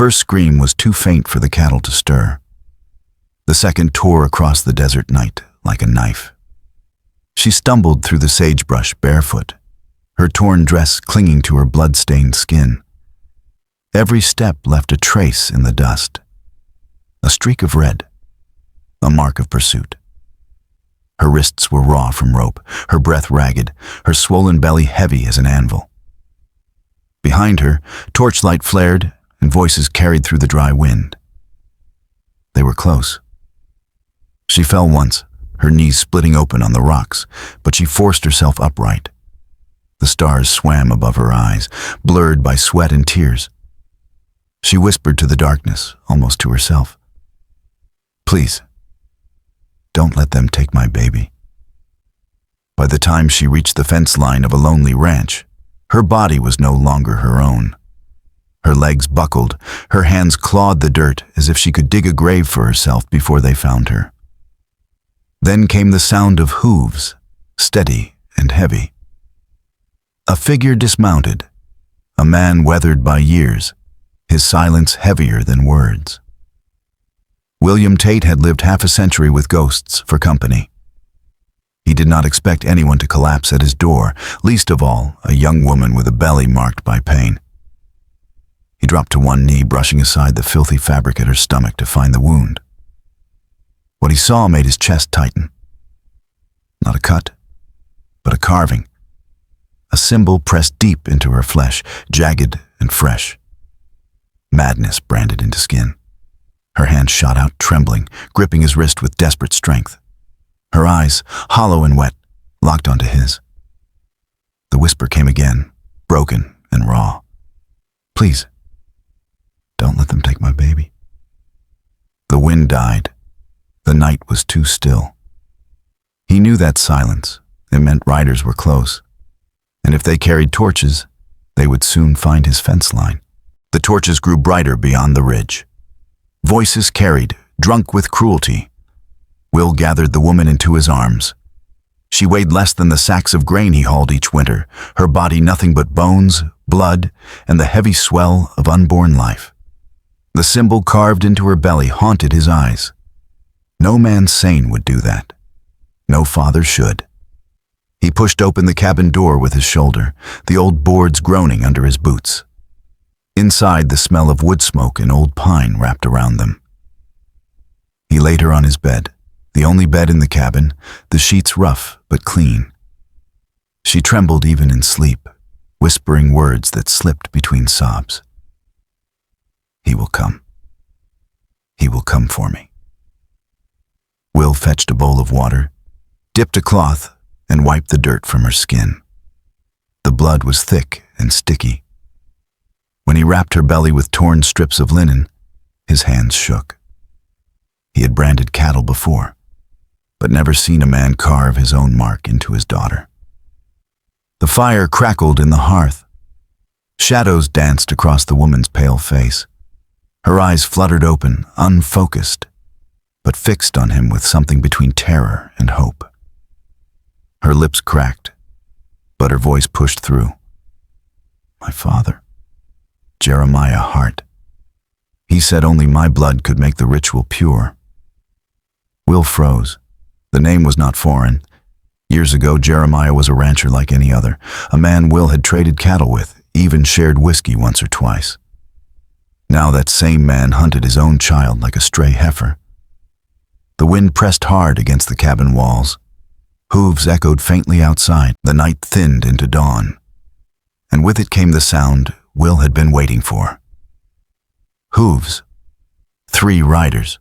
first scream was too faint for the cattle to stir. The second tore across the desert night like a knife. She stumbled through the sagebrush barefoot, her torn dress clinging to her blood-stained skin. Every step left a trace in the dust, a streak of red, a mark of pursuit. Her wrists were raw from rope, her breath ragged, her swollen belly heavy as an anvil. Behind her, torchlight flared and voices carried through the dry wind. They were close. She fell once, her knees splitting open on the rocks, but she forced herself upright. The stars swam above her eyes, blurred by sweat and tears. She whispered to the darkness, almost to herself, "Please, don't let them take my baby." By the time she reached the fence line of a lonely ranch, her body was no longer her own. Her legs buckled, her hands clawed the dirt as if she could dig a grave for herself before they found her. Then came the sound of hooves, steady and heavy. A figure dismounted, a man weathered by years, his silence heavier than words. William Tate had lived half a century with ghosts for company. He did not expect anyone to collapse at his door, least of all a young woman with a belly marked by pain. He dropped to one knee, brushing aside the filthy fabric at her stomach to find the wound. What he saw made his chest tighten. Not a cut, but a carving. A symbol pressed deep into her flesh, jagged and fresh. Madness branded into skin. Her hand shot out, trembling, gripping his wrist with desperate strength. Her eyes, hollow and wet, locked onto his. The whisper came again, broken and raw. "Please, don't let them take my baby." The wind died. The night was too still. He knew that silence. It meant riders were close. And if they carried torches, they would soon find his fence line. The torches grew brighter beyond the ridge. Voices carried, drunk with cruelty. Will gathered the woman into his arms. She weighed less than the sacks of grain he hauled each winter, her body nothing but bones, blood, and the heavy swell of unborn life. The symbol carved into her belly haunted his eyes. No man sane would do that. No father should. He pushed open the cabin door with his shoulder, the old boards groaning under his boots. Inside, the smell of wood smoke and old pine wrapped around them. He laid her on his bed, the only bed in the cabin, the sheets rough but clean. She trembled even in sleep, whispering words that slipped between sobs. "He will come. He will come for me." Will fetched a bowl of water, dipped a cloth, and wiped the dirt from her skin. The blood was thick and sticky. When he wrapped her belly with torn strips of linen, his hands shook. He had branded cattle before, but never seen a man carve his own mark into his daughter. The fire crackled in the hearth. Shadows danced across the woman's pale face. Her eyes fluttered open, unfocused, but fixed on him with something between terror and hope. Her lips cracked, but her voice pushed through. "My father, Jeremiah Hart. He said only my blood could make the ritual pure." Will froze. The name was not foreign. Years ago, Jeremiah was a rancher like any other, a man Will had traded cattle with, even shared whiskey once or twice. Now that same man hunted his own child like a stray heifer. The wind pressed hard against the cabin walls. Hooves echoed faintly outside. The night thinned into dawn. And with it came the sound Will had been waiting for. Hooves. 3 riders.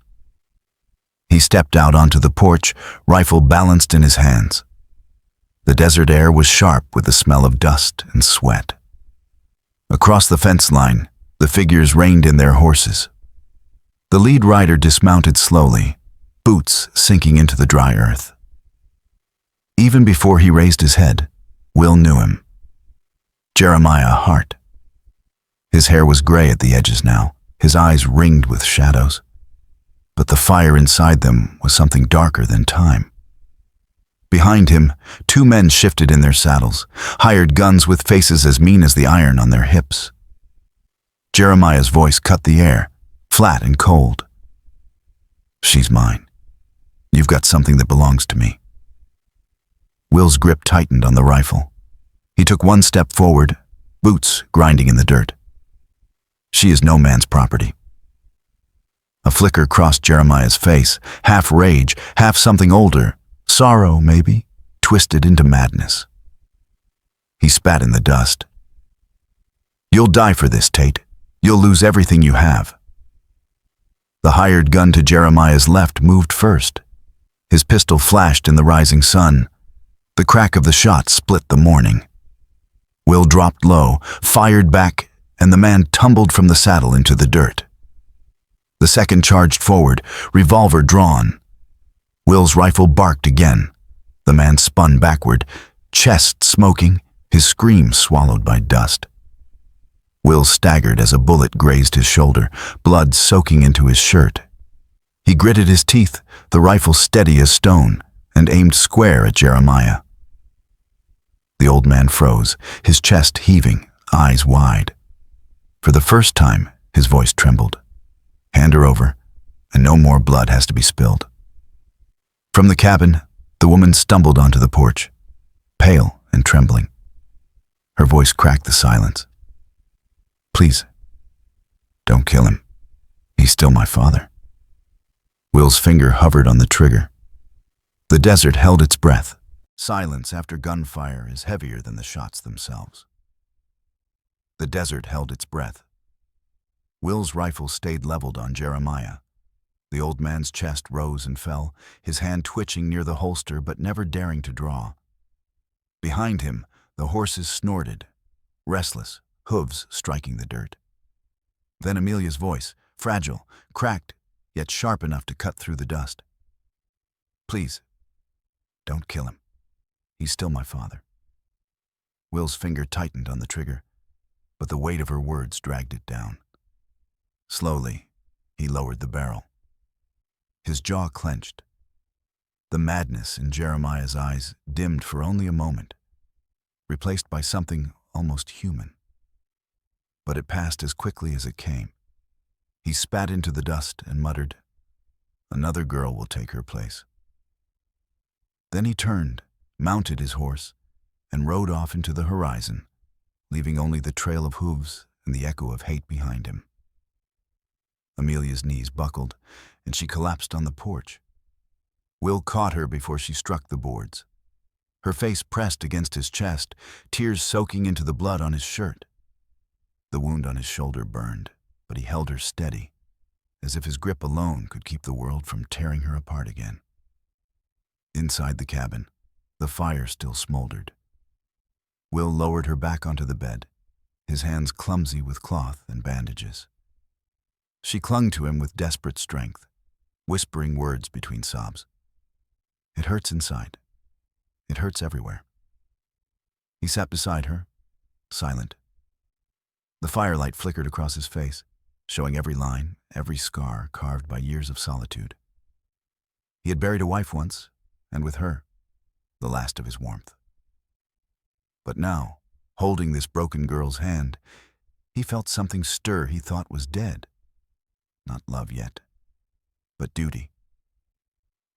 He stepped out onto the porch, rifle balanced in his hands. The desert air was sharp with the smell of dust and sweat. Across the fence line, the figures reined in their horses. The lead rider dismounted slowly, boots sinking into the dry earth. Even before he raised his head, Will knew him. Jeremiah Hart. His hair was gray at the edges now, his eyes ringed with shadows. But the fire inside them was something darker than time. Behind him, 2 men shifted in their saddles, hired guns with faces as mean as the iron on their hips. Jeremiah's voice cut the air, flat and cold. She's mine. You've got something that belongs to me. Will's grip tightened on the rifle. He took one step forward, boots grinding in the dirt. She is no man's property. A flicker crossed Jeremiah's face, half rage, half something older, sorrow maybe, twisted into madness. He spat in the dust. You'll die for this, Tate. You'll lose everything you have. The hired gun to Jeremiah's left moved first. His pistol flashed in the rising sun. The crack of the shot split the morning. Will dropped low, fired back, and the man tumbled from the saddle into the dirt. The second charged forward, revolver drawn. Will's rifle barked again. The man spun backward, chest smoking, his scream swallowed by dust. Will staggered as a bullet grazed his shoulder, blood soaking into his shirt. He gritted his teeth, the rifle steady as stone, and aimed square at Jeremiah. The old man froze, his chest heaving, eyes wide. For the first time, his voice trembled. Hand her over, and no more blood has to be spilled. From the cabin, the woman stumbled onto the porch, pale and trembling. Her voice cracked the silence. Please, don't kill him. He's still my father. Will's finger hovered on the trigger. The desert held its breath. Silence after gunfire is heavier than the shots themselves. The desert held its breath. Will's rifle stayed leveled on Jeremiah. The old man's chest rose and fell, his hand twitching near the holster but never daring to draw. Behind him, the horses snorted, restless, hooves striking the dirt. Then Amelia's voice, fragile, cracked, yet sharp enough to cut through the dust. Please, don't kill him. He's still my father. Will's finger tightened on the trigger, but the weight of her words dragged it down. Slowly, he lowered the barrel. His jaw clenched. The madness in Jeremiah's eyes dimmed for only a moment, replaced by something almost human. But it passed as quickly as it came. He spat into the dust and muttered, "Another girl will take her place." Then he turned, mounted his horse, and rode off into the horizon, leaving only the trail of hooves and the echo of hate behind him. Amelia's knees buckled, and she collapsed on the porch. Will caught her before she struck the boards. Her face pressed against his chest, tears soaking into the blood on his shirt. The wound on his shoulder burned, but he held her steady, as if his grip alone could keep the world from tearing her apart again. Inside the cabin, the fire still smoldered. Will lowered her back onto the bed, his hands clumsy with cloth and bandages. She clung to him with desperate strength, whispering words between sobs. It hurts inside. It hurts everywhere. He sat beside her, silent. The firelight flickered across his face, showing every line, every scar carved by years of solitude. He had buried a wife once, and with her, the last of his warmth. But now, holding this broken girl's hand, he felt something stir he thought was dead. Not love yet, but duty.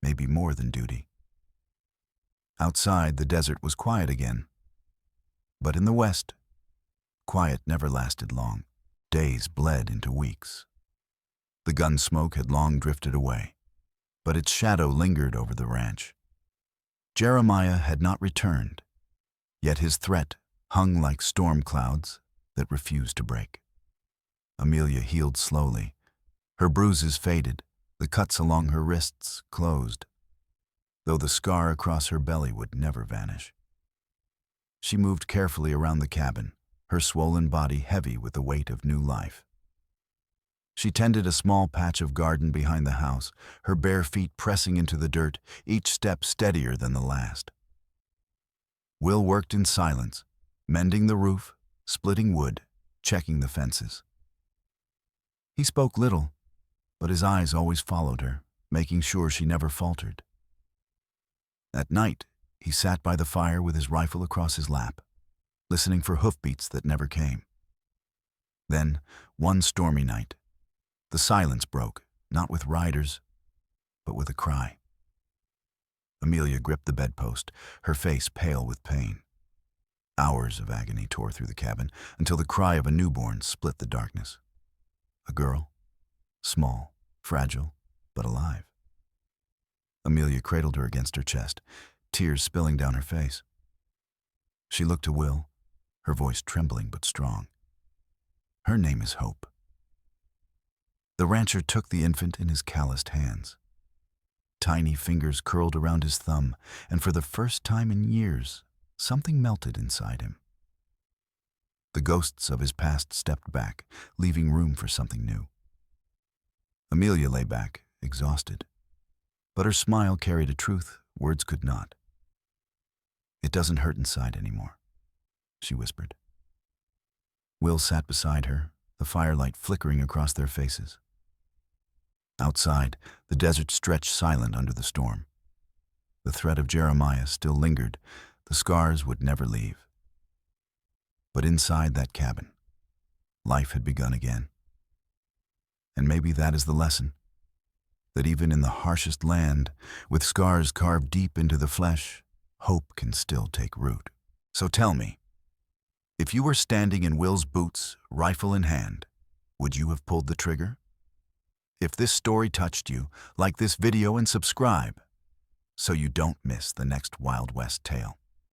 Maybe more than duty. Outside, the desert was quiet again. But in the west, quiet never lasted long. Days bled into weeks. The gun smoke had long drifted away, but its shadow lingered over the ranch. Jeremiah had not returned, yet his threat hung like storm clouds that refused to break. Amelia healed slowly. Her bruises faded, the cuts along her wrists closed, though the scar across her belly would never vanish. She moved carefully around the cabin, her swollen body heavy with the weight of new life. She tended a small patch of garden behind the house, her bare feet pressing into the dirt, each step steadier than the last. Will worked in silence, mending the roof, splitting wood, checking the fences. He spoke little, but his eyes always followed her, making sure she never faltered. At night, he sat by the fire with his rifle across his lap, listening for hoofbeats that never came. Then, one stormy night, the silence broke, not with riders, but with a cry. Amelia gripped the bedpost, her face pale with pain. Hours of agony tore through the cabin until the cry of a newborn split the darkness. A girl, small, fragile, but alive. Amelia cradled her against her chest, tears spilling down her face. She looked to Will, her voice trembling but strong. Her name is Hope. The rancher took the infant in his calloused hands. Tiny fingers curled around his thumb, and for the first time in years, something melted inside him. The ghosts of his past stepped back, leaving room for something new. Amelia lay back, exhausted, but her smile carried a truth words could not. "It doesn't hurt inside anymore," she whispered. Will sat beside her, the firelight flickering across their faces. Outside, the desert stretched silent under the storm. The threat of Jeremiah still lingered, the scars would never leave. But inside that cabin, life had begun again. And maybe that is the lesson, that even in the harshest land, with scars carved deep into the flesh, hope can still take root. So tell me, if you were standing in Will's boots, rifle in hand, would you have pulled the trigger? If this story touched you, like this video and subscribe so you don't miss the next Wild West tale.